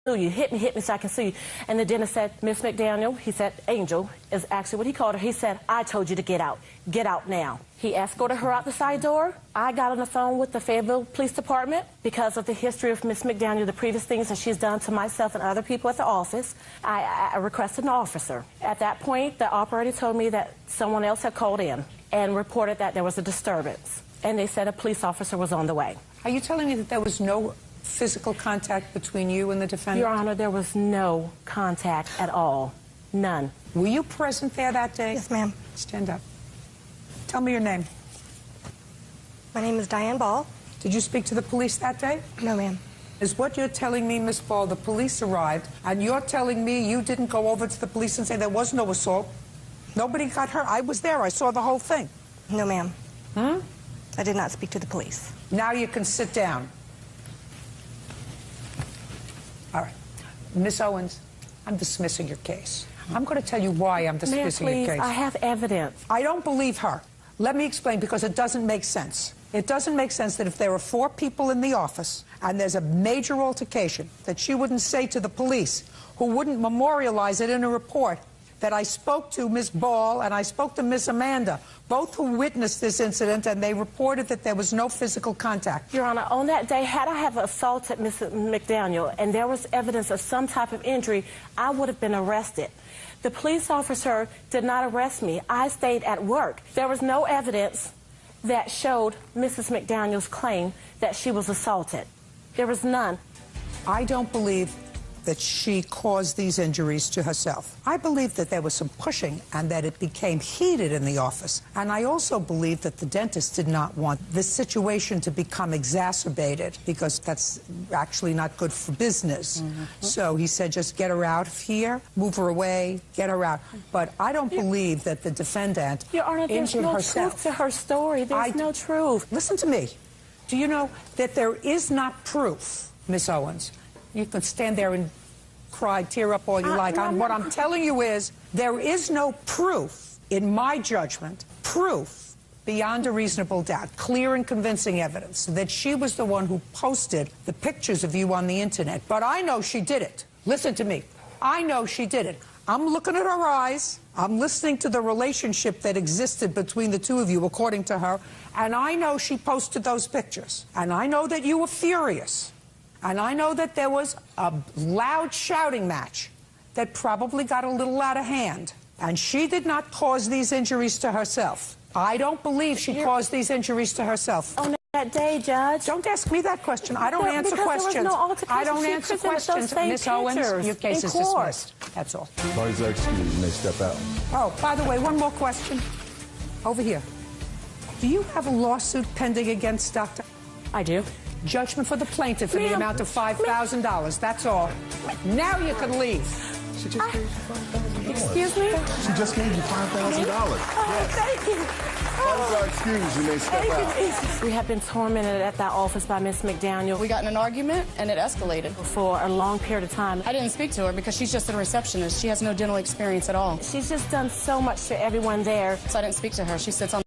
you. Hit me so I can sue you. And the dentist said, Miss McDaniel, he said, Angel is actually what he called her. He said, I told you to get out. Get out now. He escorted her out the side door. I got on the phone with the Fayetteville Police Department because of the history of Miss McDaniel, the previous things that she's done to myself and other people at the office. I requested an officer. At that point, the operator told me that someone else had called in and reported that there was a disturbance. And they said a police officer was on the way. Are you telling me that there was no physical contact between you and the defendant? Your Honor, there was no contact at all. None. Were you present there that day? Yes, ma'am. Stand up. Tell me your name. My name is Diane Ball. Did you speak to the police that day? No, ma'am. Is what you're telling me, Miss Ball, the police arrived, and you're telling me you didn't go over to the police and say there was no assault? Nobody got hurt? I was there. I saw the whole thing. No, ma'am. I did not speak to the police. Now you can sit down. All right. Miss Owens, I'm dismissing your case. I'm going to tell you why I'm dismissing your case. I have evidence. I don't believe her. Let me explain, because it doesn't make sense. It doesn't make sense that if there are 4 people in the office and there's a major altercation, that she wouldn't say to the police, who wouldn't memorialize it in a report, that I spoke to Miss Ball and I spoke to Miss Amanda, both who witnessed this incident, and they reported that there was no physical contact. Your Honor, on that day, had I have assaulted Miss McDaniel and there was evidence of some type of injury, I would have been arrested. The police officer did not arrest me. I stayed at work. There was no evidence that showed Mrs. McDaniel's claim that she was assaulted. There was none. I don't believe that she caused these injuries to herself. I believe that there was some pushing and that it became heated in the office. And I also believe that the dentist did not want this situation to become exacerbated, because that's actually not good for business. So he said, just get her out of here, move her away, get her out. But I don't believe that the defendant Your Honor, there's injured no herself. truth to her story. There's no truth. Listen to me. Do you know that there is not proof, Miss Owens? You can stand there and cry, tear up all you like. What I'm telling you is there is no proof, in my judgment, proof beyond a reasonable doubt, clear and convincing evidence that she was the one who posted the pictures of you on the internet. But I know she did it. Listen to me. I know she did it. I'm looking at her eyes. I'm listening to the relationship that existed between the two of you, according to her. And I know she posted those pictures. And I know that you were furious. And I know that there was a loud shouting match that probably got a little out of hand. And she did not cause these injuries to herself. I don't believe she caused these injuries to herself. On that day, Judge. Don't ask me that question. I don't answer questions. I don't answer questions. Miss Owens, your case is dismissed. That's all. Parties are excused. You may step out. Oh, by the way, one more question. Over here. Do you have a lawsuit pending against Dr. I do. Judgment for the plaintiff in the amount of $5,000. That's all. Now you can leave. She just gave you $5,000. Excuse me? She just gave you $5,000. Oh, thank you. Parties are excused. You may step out. We have been tormented at that office by Miss McDaniel. We got in an argument, and it escalated. For a long period of time. I didn't speak to her because she's just a receptionist. She has no dental experience at all. She's just done so much to everyone there. So I didn't speak to her. She sits on